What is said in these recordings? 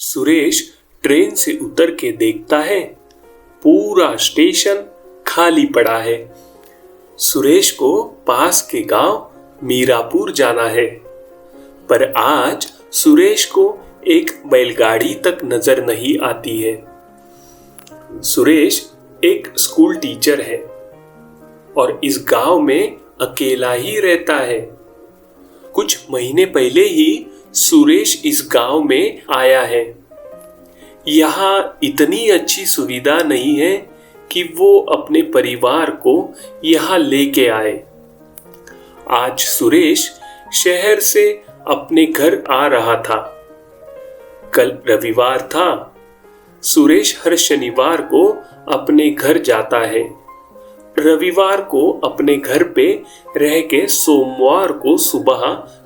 Suresh train से उतर के देखता है, पूरा स्टेशन खाली पड़ा है। सुरेश को पास के गांव मीरापुर जाना है, पर आज सुरेश को एक बैलगाड़ी तक नजर नहीं आती है। सुरेश एक स्कूल टीचर है और इस गांव में अकेला ही रहता है। कुछ महीने पहले ही सुरेश इस गांव में आया है। यहाँ इतनी अच्छी सुविधा नहीं है कि वो अपने परिवार को यहाँ लेके आए। आज सुरेश शहर से अपने घर आ रहा था। कल रविवार था। सुरेश हर शनिवार को अपने घर जाता है। रविवार को अपने घर पे रह के सोमवार को सुबह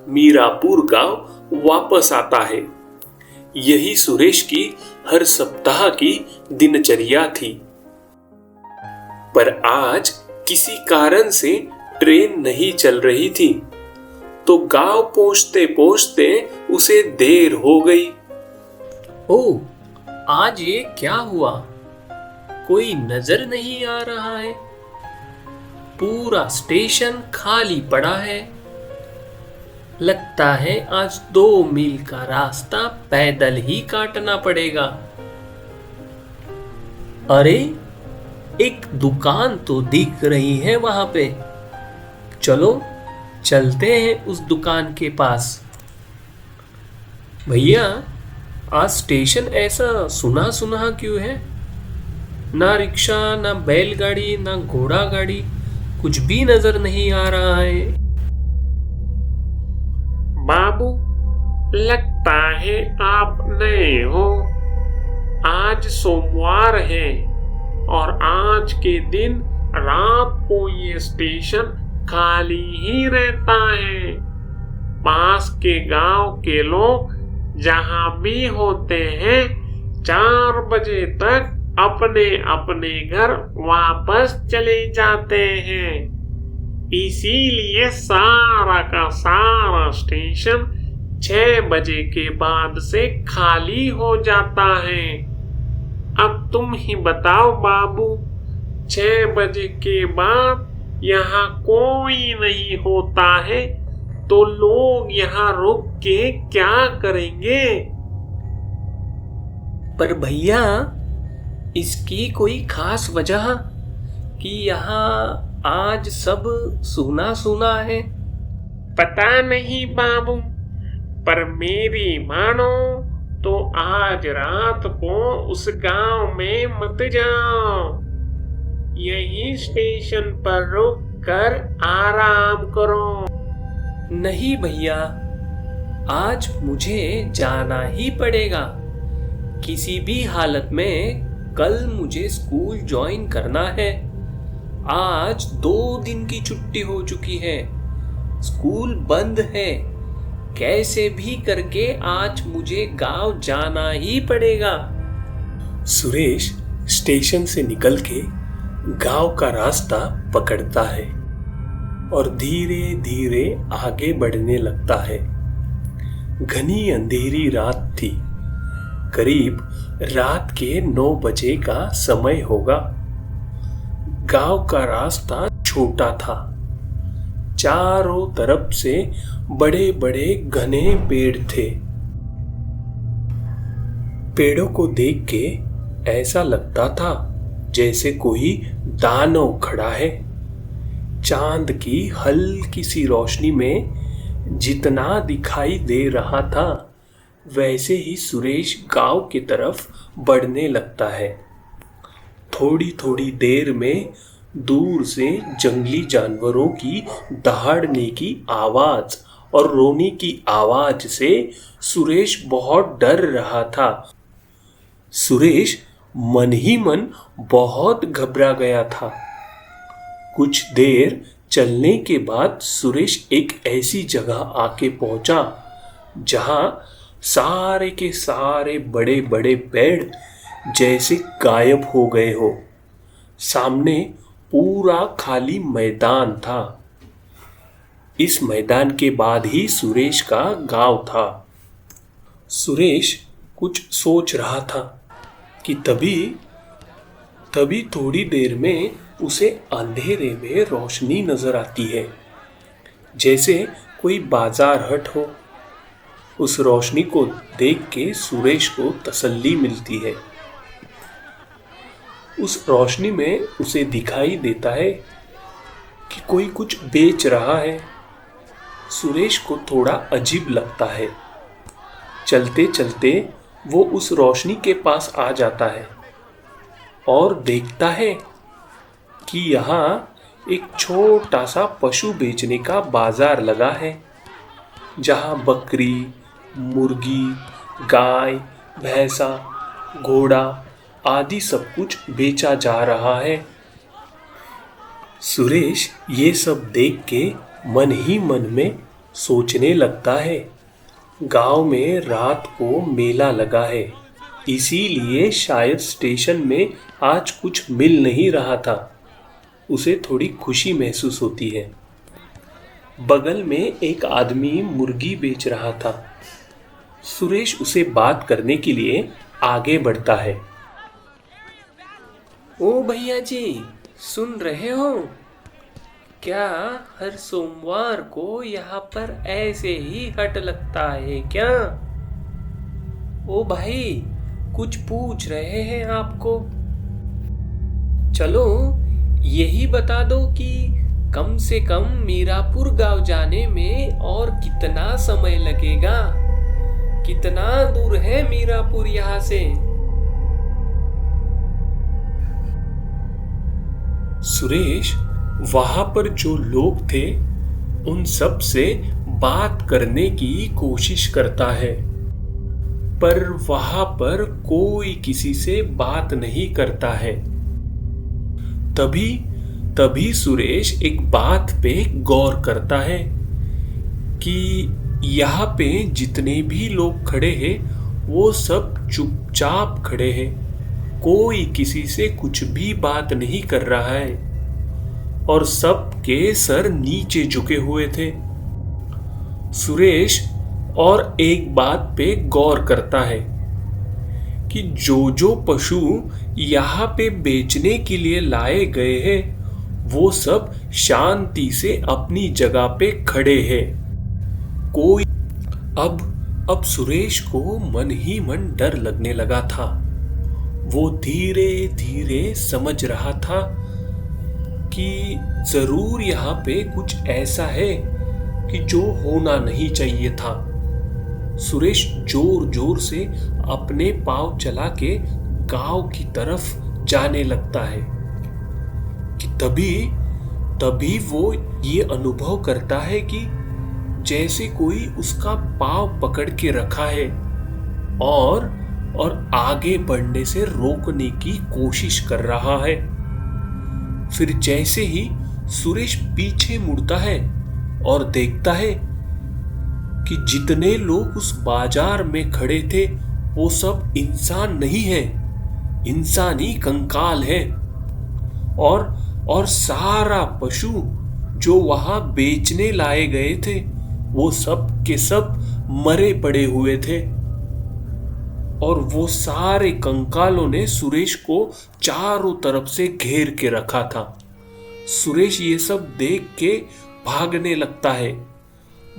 मीरापुर गांव वापस आता है। यही सुरेश की हर सप्ताह की दिनचर्या थी। पर आज किसी कारण से ट्रेन नहीं चल रही थी, तो गांव पहुंचते पहुंचते उसे देर हो गई। ओह, आज ये क्या हुआ? कोई नजर नहीं आ रहा है। पूरा स्टेशन खाली पड़ा है। लगता है आज 2 मील का रास्ता पैदल ही काटना पड़ेगा। अरे, एक दुकान तो दिख रही है वहां पे। चलो चलते हैं उस दुकान के पास। भैया, आज स्टेशन ऐसा सुना सुना क्यों है? ना रिक्शा, ना बैलगाड़ी, ना घोड़ा गाड़ी, कुछ भी नजर नहीं आ रहा है। बाबू, लगता है आप नए हो। आज सोमवार है और आज के दिन रात को ये स्टेशन खाली ही रहता है। पास के गांव के लोग जहां भी होते हैं 4 बजे तक अपने अपने घर वापस चले जाते हैं। इसीलिए सारा का सारा स्टेशन 6 बजे के बाद से खाली हो जाता है। अब तुम ही बताओ बाबू, 6 बजे के बाद यहाँ कोई नहीं होता है, तो लोग यहाँ रुक के क्या करेंगे? पर भैया, इसकी कोई खास वजह कि यहाँ आज सब सुना सुना है? पता नहीं बाबू, पर मेरी मानो तो आज रात को उस गांव में मत जाओ। यही स्टेशन पर रुक कर आराम करो। नहीं भैया, आज मुझे जाना ही पड़ेगा। किसी भी हालत में कल मुझे स्कूल ज्वाइन करना है। आज 2 दिन की छुट्टी हो चुकी है। स्कूल बंद है। कैसे भी करके आज मुझे गांव जाना ही पड़ेगा। सुरेश स्टेशन से निकल के गांव का रास्ता पकड़ता है और धीरे धीरे आगे बढ़ने लगता है। घनी अंधेरी रात थी। करीब रात के 9 बजे का समय होगा। गांव का रास्ता छोटा था। चारों तरफ से बड़े बड़े घने पेड़ थे। पेड़ों को देख के ऐसा लगता था जैसे कोई दानव खड़ा है। चांद की हल्की सी रोशनी में जितना दिखाई दे रहा था, वैसे ही सुरेश गांव की तरफ बढ़ने लगता है। थोड़ी थोड़ी देर में दूर से जंगली जानवरों की दहाड़ने की आवाज और रोने की आवाज से सुरेश बहुत डर रहा था। सुरेश मन ही मन बहुत घबरा गया था। कुछ देर चलने के बाद सुरेश एक ऐसी जगह आके पहुंचा जहां सारे के सारे बड़े बड़े पेड़ जैसे गायब हो गए हो। सामने पूरा खाली मैदान था। इस मैदान के बाद ही सुरेश का गांव था। सुरेश कुछ सोच रहा था कि तभी थोड़ी देर में उसे अंधेरे में रोशनी नजर आती है, जैसे कोई बाजार हट हो। उस रोशनी को देख के सुरेश को तसल्ली मिलती है। उस रोशनी में उसे दिखाई देता है कि कोई कुछ बेच रहा है। सुरेश को थोड़ा अजीब लगता है। चलते चलते वो उस रोशनी के पास आ जाता है और देखता है कि यहाँ एक छोटा सा पशु बेचने का बाजार लगा है, जहाँ बकरी, मुर्गी, गाय, भैंसा, घोड़ा आदि सब कुछ बेचा जा रहा है। सुरेश ये सब देख के मन ही मन में सोचने लगता है, गांव में रात को मेला लगा है, इसीलिए शायद स्टेशन में आज कुछ मिल नहीं रहा था। उसे थोड़ी खुशी महसूस होती है। बगल में एक आदमी मुर्गी बेच रहा था। सुरेश उसे बात करने के लिए आगे बढ़ता है। ओ भैया जी, सुन रहे हो? क्या हर सोमवार को यहाँ पर ऐसे ही हट लगता है क्या? ओ भाई, कुछ पूछ रहे हैं आपको। चलो यही बता दो कि कम से कम मीरापुर गांव जाने में और कितना समय लगेगा? कितना दूर है मीरापुर यहाँ से? सुरेश वहां पर जो लोग थे उन सब से बात करने की कोशिश करता है, पर वहां पर कोई किसी से बात नहीं करता है। तभी सुरेश एक बात पे गौर करता है कि यहाँ पे जितने भी लोग खड़े हैं वो सब चुपचाप खड़े हैं, कोई किसी से कुछ भी बात नहीं कर रहा है और सबके सर नीचे झुके हुए थे। सुरेश और एक बात पे गौर करता है कि जो पशु यहाँ पे बेचने के लिए लाए गए हैं वो सब शांति से अपनी जगह पे खड़े हैं। कोई अब सुरेश को मन ही मन डर लगने लगा था। वो धीरे धीरे समझ रहा था कि जरूर यहाँ पे कुछ ऐसा है कि जो होना नहीं चाहिए था। सुरेश जोर जोर से अपने पांव चला के गांव की तरफ जाने लगता है कि तभी वो ये अनुभव करता है कि जैसे कोई उसका पांव पकड़ के रखा है और आगे बढ़ने से रोकने की कोशिश कर रहा है। फिर जैसे ही सुरेश पीछे मुड़ता है और देखता है कि जितने लोग उस बाजार में खड़े थे वो सब इंसान नहीं है, इंसानी कंकाल है और सारा पशु जो वहां बेचने लाए गए थे वो सब के सब मरे पड़े हुए थे और वो सारे कंकालों ने सुरेश को चारों तरफ से घेर के रखा था। सुरेश ये सब देख के भागने लगता है।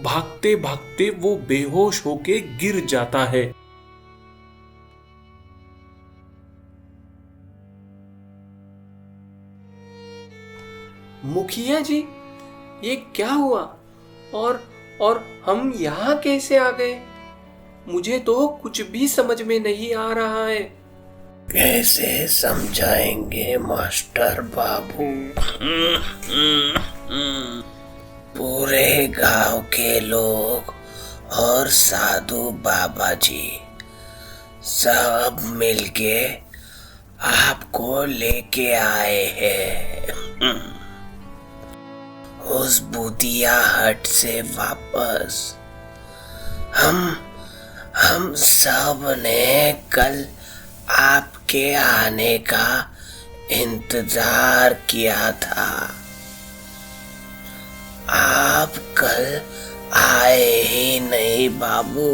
भागते भागते वो बेहोश होके गिर जाता है। मुखिया जी, ये क्या हुआ? और हम यहाँ कैसे आ गए? मुझे तो कुछ भी समझ में नहीं आ रहा है। कैसे समझाएंगे मास्टर बाबू? पूरे गांव के लोग और साधु बाबा जी सब मिलके आपको लेके आए हैं उस भूतिया हट से वापस। हम सब ने कल आपके आने का इंतजार किया था। आप कल आए ही नहीं बाबू।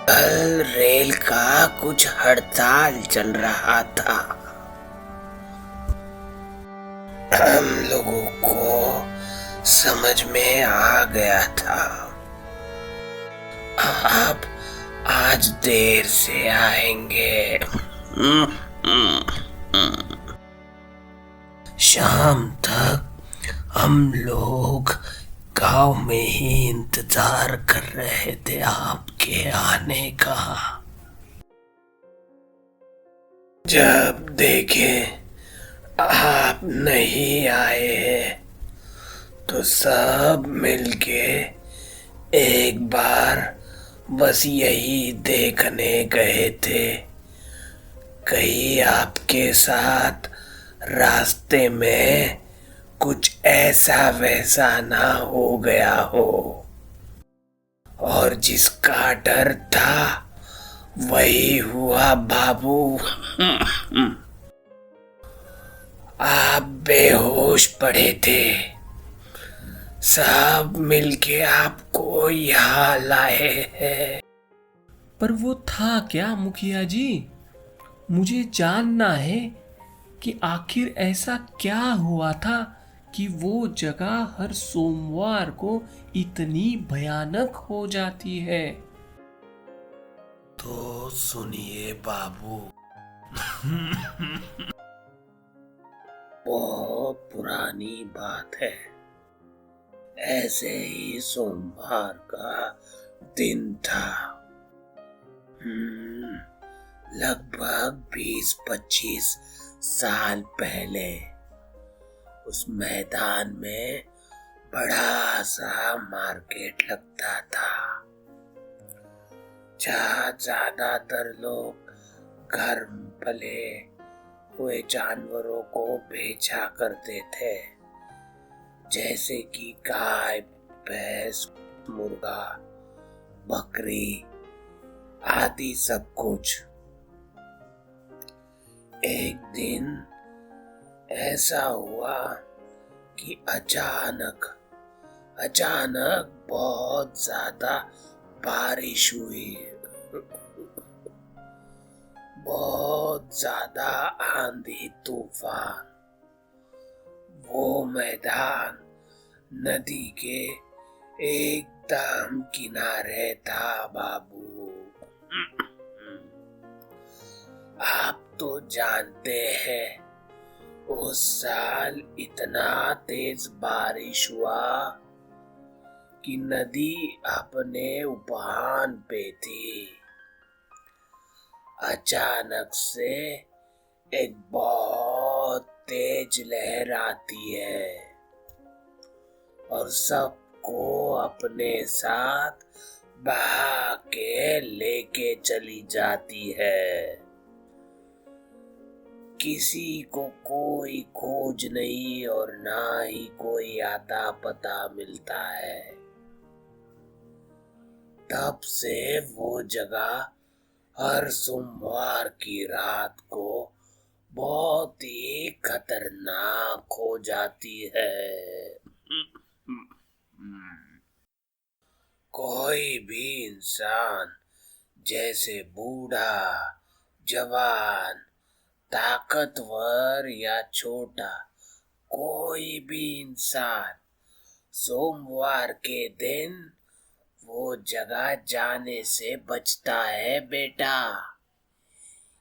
कल रेल का कुछ हड़ताल चल रहा था। हम लोगों को समझ में आ गया था आप आज देर से आएंगे। शाम तक हम लोग गांव में ही इंतजार कर रहे थे आपके आने का। जब देखे आप नहीं आए तो सब मिलके एक बार बस यही देखने गए थे कहीं आपके साथ रास्ते में कुछ ऐसा वैसा ना हो गया हो। और जिसका डर था वही हुआ बाबू। आप बेहोश पड़े थे, सब मिलके आपको यहाँ लाए हैं। पर वो था क्या मुखिया जी? मुझे जानना है कि आखिर ऐसा क्या हुआ था कि वो जगह हर सोमवार को इतनी भयानक हो जाती है। तो सुनिए बाबू, बहुत पुरानी बात है। ऐसे ही सोमवार का दिन था। लगभग 20-25 साल पहले उस मैदान में बड़ा सा मार्केट लगता था जहाँ ज्यादातर लोग घर पले हुए जानवरों को बेचा करते थे, जैसे कि गाय, भैंस, मुर्गा, बकरी आदि सब कुछ। एक दिन ऐसा हुआ कि अचानक बहुत ज्यादा बारिश हुई, बहुत ज्यादा आंधी तूफान। वो मैदान नदी के एकदम किनारे था बाबू। आप तो जानते हैं उस साल इतना तेज बारिश हुआ कि नदी अपने उफान पे थी। अचानक से एक बहुत तेज लहर आती है और सबको अपने साथ बहा के लेके चली जाती है। किसी को कोई खोज नहीं और ना ही कोई आता पता मिलता है। तब से वो जगह हर सोमवार की रात को बहुत ही खतरनाक हो जाती है। कोई भी इंसान, जैसे बूढ़ा, जवान, ताकतवर या छोटा, कोई भी इंसान सोमवार के दिन वो जगह जाने से बचता है बेटा।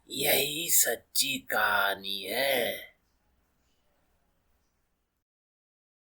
यही सच्ची कहानी है।